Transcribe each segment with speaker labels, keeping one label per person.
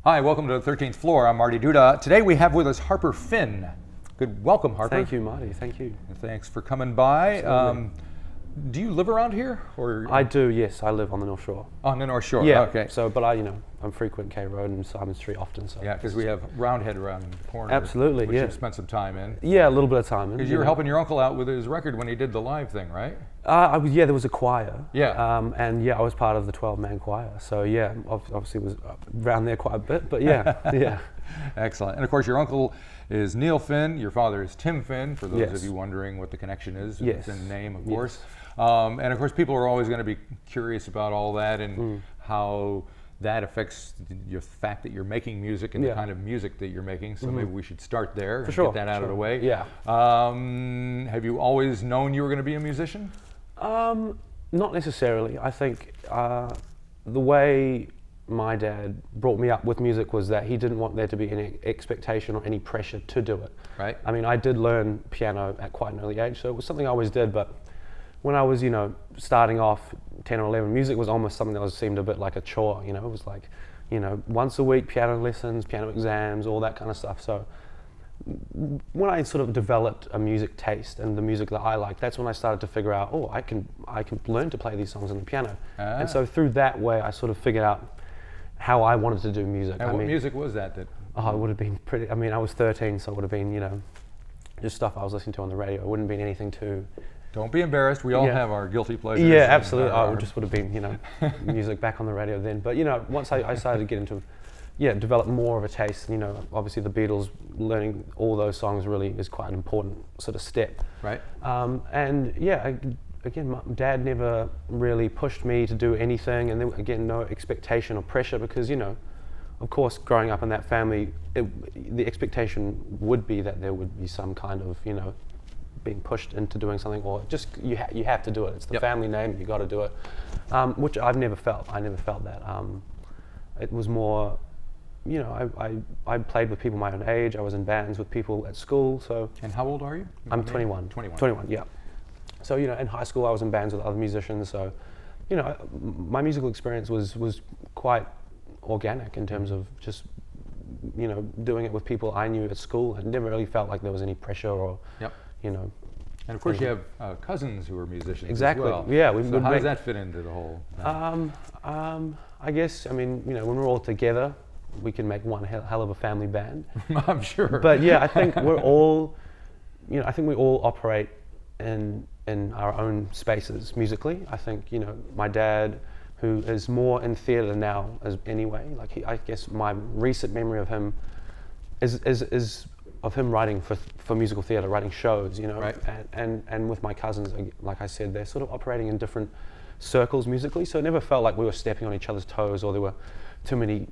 Speaker 1: Hi, welcome to the 13th floor. I'm Marty Duda. Today we have with us Harper Finn. Good, welcome, Harper.
Speaker 2: Thank you, Marty. Thank you.
Speaker 1: And thanks for coming by. Do you live around here, or
Speaker 2: I do. Yes, I live on the North Shore.
Speaker 1: on the North Shore?
Speaker 2: Yeah.
Speaker 1: Okay.
Speaker 2: So, but I'm frequent K Road and Simon Street often. So
Speaker 1: Yeah, because we have Roundhead around the corner.
Speaker 2: Absolutely,
Speaker 1: Which
Speaker 2: yeah.
Speaker 1: you've spent some time in.
Speaker 2: Yeah, a little bit of time.
Speaker 1: Because you were helping your uncle out with his record when he did the live thing, right?
Speaker 2: Yeah, there was a choir.
Speaker 1: Yeah.
Speaker 2: And yeah, I was part of the 12-man choir. So yeah, obviously was around there quite a bit. But yeah, yeah.
Speaker 1: Excellent. And of course, your uncle is Neil Finn. Your father is Tim Finn, for those
Speaker 2: Yes.
Speaker 1: of you wondering what the connection is.
Speaker 2: Yes.
Speaker 1: It's in name, of
Speaker 2: Yes.
Speaker 1: course. And of course, people are always going to be curious about all that and how that affects the fact that you're making music and the
Speaker 2: Yeah.
Speaker 1: kind of music that you're making. So maybe we should start there and
Speaker 2: sure,
Speaker 1: get that out of the way.
Speaker 2: Yeah.
Speaker 1: Have you always known you were going to be a musician?
Speaker 2: Not necessarily. I think the way my dad brought me up with music was that he didn't want there to be any expectation or any pressure to do it.
Speaker 1: Right.
Speaker 2: I mean, I did learn piano at quite an early age, so it was something I always did, but when I was, starting off 10 or 11, music was almost something that seemed a bit like a chore, It was like, once a week, piano lessons, piano exams, all that kind of stuff. So when I sort of developed a music taste and the music that I liked, that's when I started to figure out, I can learn to play these songs on the piano. And so through that way, I sort of figured out how I wanted to do music.
Speaker 1: And what music was that?
Speaker 2: Oh, it would have been pretty, I was 13, so it would have been, just stuff I was listening to on the radio. It wouldn't have been anything too...
Speaker 1: Don't be embarrassed. We all
Speaker 2: Yeah.
Speaker 1: have our guilty pleasures.
Speaker 2: Yeah, absolutely.
Speaker 1: It
Speaker 2: It just would have been, music back on the radio then. But, once I started to get into, develop more of a taste, obviously the Beatles, learning all those songs really is quite an important sort of step.
Speaker 1: Right.
Speaker 2: Again, my dad never really pushed me to do anything, and then again, no expectation or pressure because, of course, growing up in that family, the expectation would be that there would be some kind of, being pushed into doing something, or just you have to do it. It's the
Speaker 1: Yep.
Speaker 2: family name, you got to do it, which I've never felt. I never felt that. It was more, I played with people my own age. I was in bands with people at school. So
Speaker 1: And how old are you?
Speaker 2: I'm 21.
Speaker 1: 21.
Speaker 2: 21, yeah. So in high school I was in bands with other musicians. So my musical experience was quite organic in terms of just doing it with people I knew at school. I never really felt like there was any pressure or
Speaker 1: Yep.
Speaker 2: you know.
Speaker 1: And of course, you have cousins who are musicians.
Speaker 2: Exactly.
Speaker 1: As well.
Speaker 2: Yeah.
Speaker 1: So how does that fit into the whole?
Speaker 2: I guess when we're all together, we can make one hell of a family band.
Speaker 1: I'm sure.
Speaker 2: But yeah, I think we're all, I think we all operate in our own spaces musically. I think my dad, who is more in theatre now as anyway. I guess my recent memory of him is of him writing for musical theatre, writing shows,
Speaker 1: Right.
Speaker 2: and with my cousins, like I said, they're sort of operating in different circles musically, so it never felt like we were stepping on each other's toes or there were too many,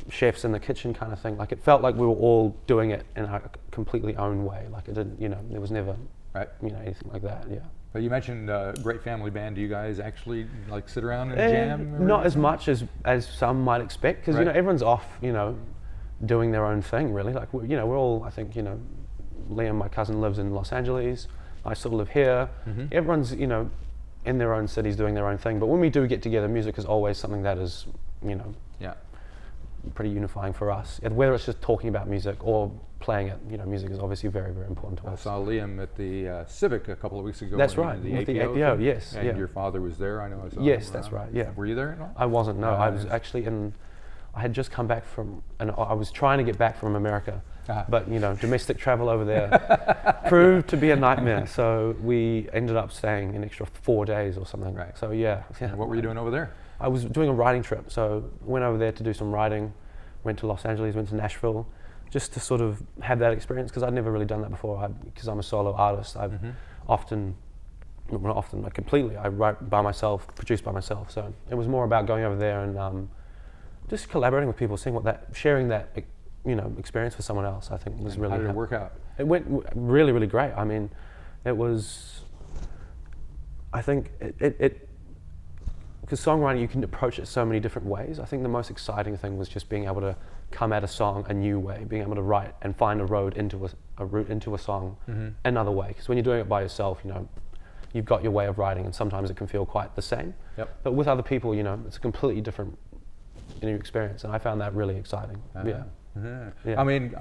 Speaker 2: chefs in the kitchen kind of thing. Like it felt like we were all doing it in our completely own way. Like it didn't, there was never,
Speaker 1: Right.
Speaker 2: anything like that. Yeah.
Speaker 1: But you mentioned great family band. Do you guys actually sit around and jam?
Speaker 2: Not as much as some might expect, because
Speaker 1: Right.
Speaker 2: everyone's off, doing their own thing really. Like we're all, I think, Liam, my cousin, lives in Los Angeles. I still live here.
Speaker 1: Mm-hmm.
Speaker 2: Everyone's in their own cities doing their own thing. But when we do get together, music is always something that is
Speaker 1: Yeah.
Speaker 2: pretty unifying for us. And whether it's just talking about music or playing it, music is obviously very, very important to
Speaker 1: I
Speaker 2: us.
Speaker 1: saw Liam at the Civic a couple of weeks ago.
Speaker 2: That's
Speaker 1: when
Speaker 2: right,
Speaker 1: The
Speaker 2: with the
Speaker 1: APO
Speaker 2: APO,
Speaker 1: thing.
Speaker 2: yes,
Speaker 1: And
Speaker 2: yeah.
Speaker 1: your father was there. I know. I saw
Speaker 2: Yes,
Speaker 1: him
Speaker 2: that's
Speaker 1: around.
Speaker 2: right, yeah.
Speaker 1: Were you there at all?
Speaker 2: I wasn't, no. I was
Speaker 1: Nice.
Speaker 2: actually I had just come back from, and I was trying to get back from America, but domestic travel over there proved to be a nightmare. So we ended up staying an extra 4 days or something.
Speaker 1: Right.
Speaker 2: So yeah.
Speaker 1: And what were you doing over there?
Speaker 2: I was doing a writing trip, so went over there to do some writing, went to Los Angeles, went to Nashville, just to sort of have that experience, because I'd never really done that before. Because I'm a solo artist, I've often, well, not often, but completely, I write by myself, produce by myself. So it was more about going over there and just collaborating with people, sharing that, experience with someone else. I think was really.
Speaker 1: How did it work out?
Speaker 2: It went really, really great. I mean, it was. I think it because songwriting, you can approach it so many different ways. I think the most exciting thing was just being able to come at a song a new way, being able to write and find a route into a song another way. Because when you're doing it by yourself, you've got your way of writing, and sometimes it can feel quite the same.
Speaker 1: Yep.
Speaker 2: But with other people, it's a completely different new experience, and I found that really exciting. Yeah.
Speaker 1: I mean,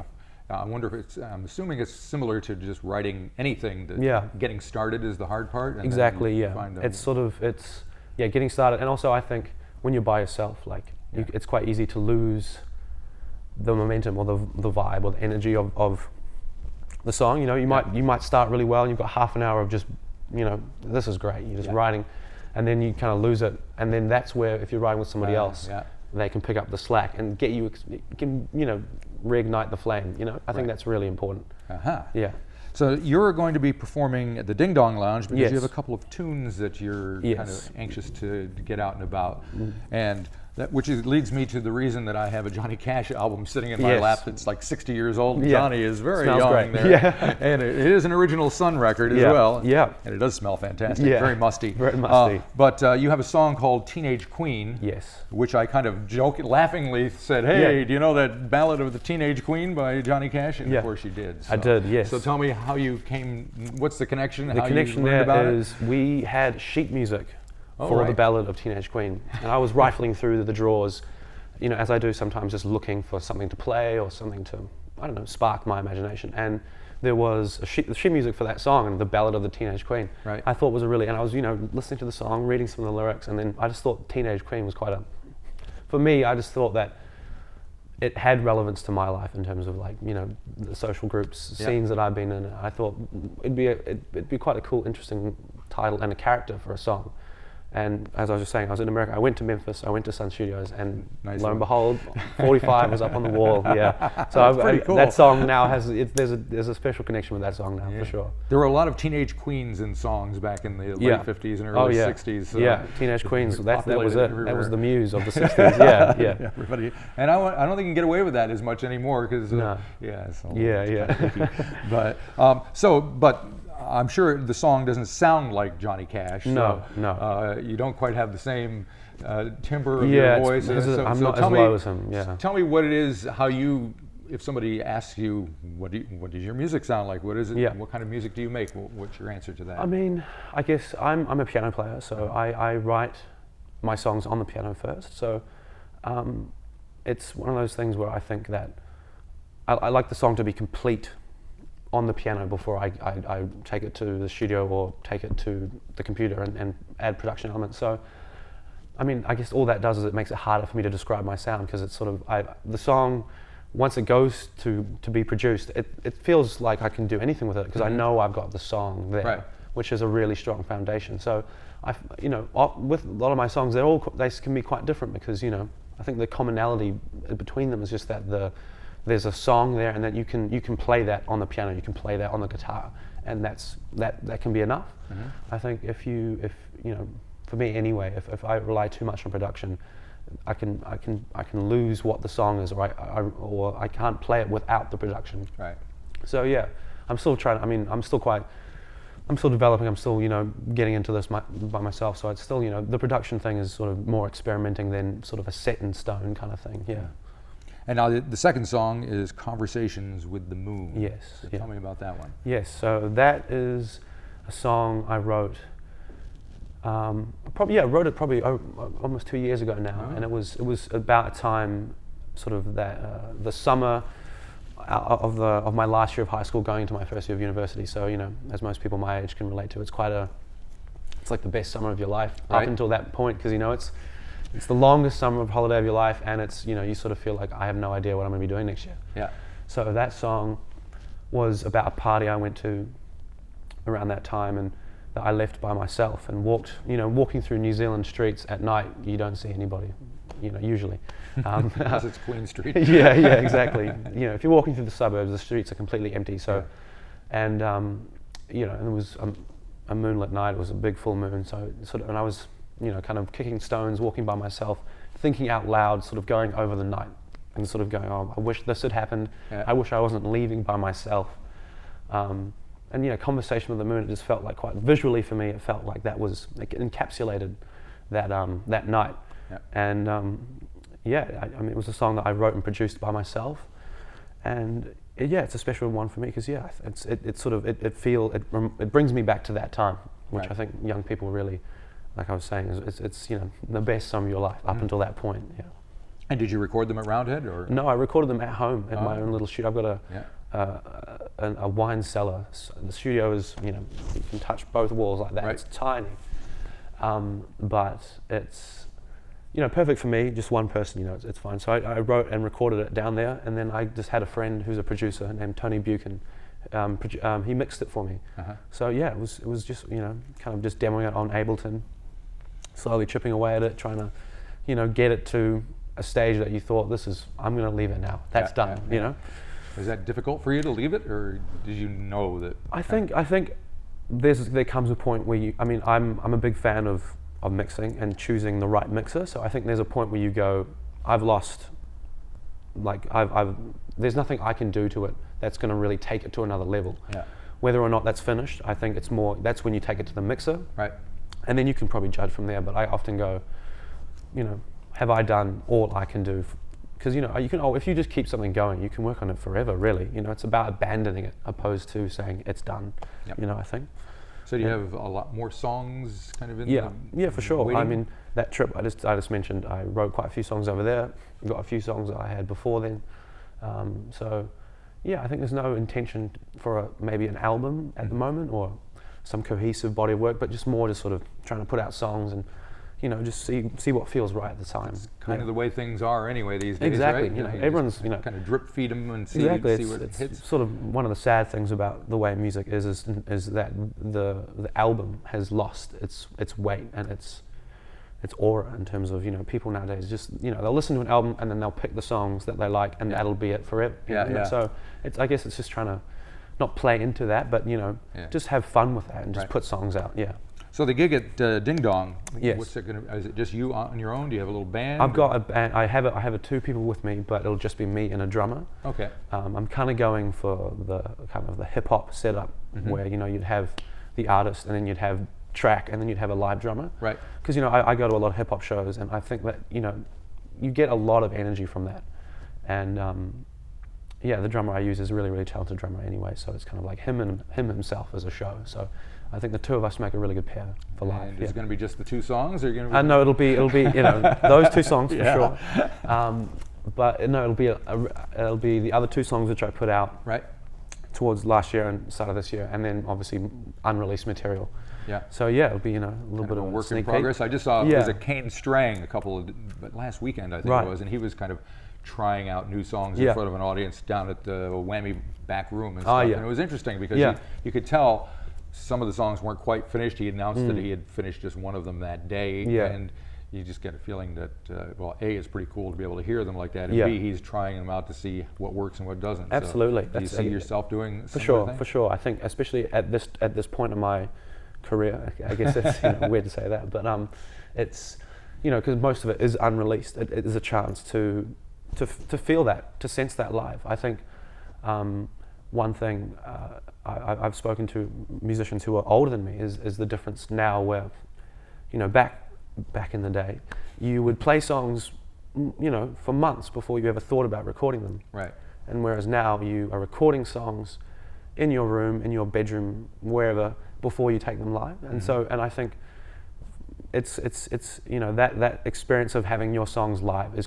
Speaker 1: I wonder if it's, I'm assuming it's similar to just writing anything. That getting started is the hard part. And
Speaker 2: exactly, it's getting started. And also I think when you're by yourself, like, it's quite easy to lose the momentum or the vibe or the energy of the song. You know, you might start really well and you've got half an hour of just, you know, this is great, you're just writing, and then you kind of lose it. And then that's where, if you're writing with somebody else, they can pick up the slack and get you, reignite the flame. You know, I think that's really important. Yeah.
Speaker 1: So you're going to be performing at the Ding Dong Lounge because you have a couple of tunes that you're kind of anxious to get out and about, and that, leads me to the reason that I have a Johnny Cash album sitting in my lap that's like 60 years old. Johnny is very young there, and it is an original Sun record as well. Yeah, and it does smell fantastic. Very musty.
Speaker 2: Very musty.
Speaker 1: But you have a song called "Teenage Queen." Yes. Which I kind of laughingly said, "Hey, do you know that Ballad of the Teenage Queen by Johnny Cash?" And of course you did. So,
Speaker 2: I did. Yes.
Speaker 1: So tell me how you came. What's the connection?
Speaker 2: The connection there is we had sheet music for the Ballad of Teenage Queen, and I was rifling through the drawers, you know, as I do sometimes, just looking for something to play or something to, I don't know, spark my imagination. And there was the sheet music for that song, and the Ballad of the Teenage Queen. I thought was and I was, you know, listening to the song, reading some of the lyrics, and then I just thought Teenage Queen was for me, I just thought that it had relevance to my life in terms of, like, you know, the social groups, scenes that I've been in. I thought it'd be quite a cool, interesting title and a character for a song. And as I was just saying, I was in America. I went to Memphis, I went to Sun Studios, and lo and behold, 45 was up on the wall. So cool. That song now has, there's a special connection with that song now, for sure.
Speaker 1: There were a lot of teenage queens in songs back in the late 50s and early 60s. So
Speaker 2: teenage queens, that was it. Everywhere. That was the muse of the 60s,
Speaker 1: Everybody, and I don't think you can get away with that as much anymore, because but I'm sure the song doesn't sound like Johnny Cash.
Speaker 2: No.
Speaker 1: You don't quite have the same timbre of your voice.
Speaker 2: I'm not as low as him.
Speaker 1: Tell me what it is. How you, if somebody asks you, what does your music sound like? What is it? What kind of music do you make? What's your answer to that?
Speaker 2: I mean, I guess I'm a piano player, so I write my songs on the piano first. So it's one of those things where I think that I like the song to be complete on the piano before I take it to the studio or take it to the computer and add production elements. So, I mean, I guess all that does is it makes it harder for me to describe my sound, because it's sort of, the song, once it goes to be produced, it feels like I can do anything with it, because I know I've got the song there, which is a really strong foundation. So, with a lot of my songs, they can be quite different, because, you know, I think the commonality between them is just that there's a song there, and then you can play that on the piano, you can play that on the guitar, and that can be enough. I think if you know, for me anyway, if I rely too much on production, I can lose what the song is, or I can't play it without the production. So I'm still trying. I mean, I'm still developing. I'm still, you know, getting into this by myself. So it's still, you know, the production thing is sort of more experimenting than sort of a set in stone kind of thing.
Speaker 1: And now the second song is "Conversations with the Moon."
Speaker 2: Yes.
Speaker 1: So tell me about that one.
Speaker 2: Yes. So that is a song I wrote. I wrote it probably almost 2 years ago now, and it was about a time, sort of that the summer of my last year of high school, going into my first year of university. So, you know, as most people my age can relate to, it's like the best summer of your life up until that point, because, you know, it's the longest summer of holiday of your life, and it's, you know, you sort of feel like I have no idea what I'm going to be doing next year. So that song was about a party I went to around that time, and that I left by myself and walking through New Zealand streets at night. You don't see anybody, you know, usually.
Speaker 1: Because it's Queen Street.
Speaker 2: Exactly. You know, if you're walking through the suburbs, the streets are completely empty. So, and you know, and it was a moonlit night. It was a big full moon. So and I was, you know, kind of kicking stones, walking by myself, thinking out loud, sort of going over the night, and sort of going, oh, I wish this had happened. I wish I wasn't leaving by myself. And, you know, Conversation with the Moon, it just felt like, quite visually for me, it felt like that was, like, encapsulated that night. And I mean, it was a song that I wrote and produced by myself. And it's a special one for me, because it brings me back to that time, which I think young people really, like I was saying, it's you know, the best summer of your life up until that point.
Speaker 1: And did you record them at Roundhead, or?
Speaker 2: No, I recorded them at home in my own little studio. I've got a wine cellar. So the studio is, you can touch both walls like that. Right. It's tiny, but it's, perfect for me. Just one person, it's fine. So I wrote and recorded it down there, and then I just had a friend who's a producer named Tony Buchan. He mixed it for me. So yeah, it was just kind of just demoing it on Ableton, slowly chipping away at it, trying to get it to a stage that you thought, I'm going to leave it now. That's done.
Speaker 1: Is that difficult for you to leave it, or did you know that?
Speaker 2: I think there comes a point where I'm a big fan of mixing and choosing the right mixer. So I think there's a point where you go, I've lost. There's nothing I can do to it that's going to really take it to another level. Yeah. Whether or not that's finished, I think it's more. That's when you take it to the mixer. Right. And then you can probably judge from there. But I often go, have I done all I can do? Because if you just keep something going, you can work on it forever. Really, it's about abandoning it opposed to saying it's done. Yep. I think.
Speaker 1: So do you have a lot more songs kind of in?
Speaker 2: Yeah, for sure. Waiting? That trip I just mentioned, I wrote quite a few songs over there. Got a few songs that I had before then. So yeah, I think there's no intention for maybe an album at the moment or some cohesive body of work, but just more just sort of trying to put out songs and just see what feels right at the time. It's
Speaker 1: kind of the way things are anyway these days,
Speaker 2: exactly.
Speaker 1: Right?
Speaker 2: Everyone's
Speaker 1: kind of drip feed them and see
Speaker 2: exactly.
Speaker 1: What it hits.
Speaker 2: It's sort of one of the sad things about the way music is that the album has lost its weight and its aura in terms of people nowadays just they'll listen to an album and then they'll pick the songs that they like and that'll be it forever. So I guess it's just trying to not play into that, but just have fun with that and just put songs out. Yeah.
Speaker 1: So the gig at Ding Dong,
Speaker 2: yes.
Speaker 1: What's it gonna? Is it just you on your own? Do you have a little band?
Speaker 2: I've got a band. I have two people with me, but it'll just be me and a drummer.
Speaker 1: Okay.
Speaker 2: I'm kind of going for the kind of the hip hop setup where you'd have the artist and then you'd have track and then you'd have a live drummer. Right. Because I go to a lot of hip hop shows and I think that you get a lot of energy from that, and the drummer I use is a really, really talented drummer anyway. So it's kind of like him himself as a show. So I think the two of us make a really good pair for live.
Speaker 1: And is it going to be just the two songs, or are you going to?
Speaker 2: No, it'll be those two songs for sure. But no, it'll be the other two songs which I put out towards last year and start of this year, and then obviously unreleased material. Yeah. So yeah, it'll be a little bit of a
Speaker 1: work in progress. Peek. I just saw it was a Kane Strang but last weekend I think it was, and he was kind of trying out new songs in front of an audience down at the Whammy back room and stuff. And it was interesting because you could tell some of the songs weren't quite finished. He announced that he had finished just one of them that day, and you just get a feeling that, A, it's pretty cool to be able to hear them like that, and B, he's trying them out to see what works and what doesn't.
Speaker 2: Absolutely.
Speaker 1: So do you see yourself doing
Speaker 2: for sure? For sure. I think especially at this point in my career, I guess it's weird to say that, but it's because most of it is unreleased. It is a chance to feel that, to sense that live. I think one thing I've spoken to musicians who are older than me is the difference now where, back in the day, you would play songs, for months before you ever thought about recording them. Right. And whereas now you are recording songs in your room, in your bedroom, wherever, before you take them live. And so, and I think it's that experience of having your songs live is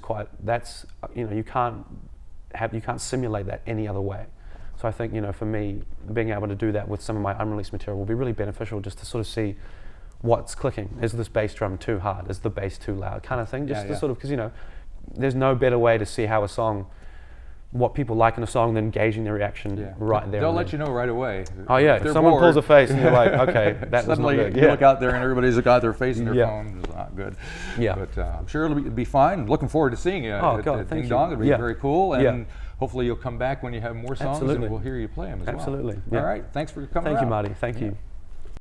Speaker 2: you can't simulate that any other way. So I think, for me, being able to do that with some of my unreleased material will be really beneficial, just to sort of see what's clicking. Is this bass drum too hard? Is the bass too loud? Kind of thing. Just to sort of, because, there's no better way to see how what people like in a song than gauging their reaction right there.
Speaker 1: They'll let you know right away.
Speaker 2: Oh yeah, if someone pulls a face and you're like, okay, that
Speaker 1: suddenly
Speaker 2: was not good.
Speaker 1: You look out there and everybody's got their face in their phone. It's not good. Yeah. But I'm sure it'll be fine. I'm looking forward to seeing you at Ding Dong. It'll be very cool. And hopefully you'll come back when you have more songs and we'll hear you play them as well.
Speaker 2: Absolutely.
Speaker 1: All right. Thanks for coming.
Speaker 2: Thank you, Marty. Thank you.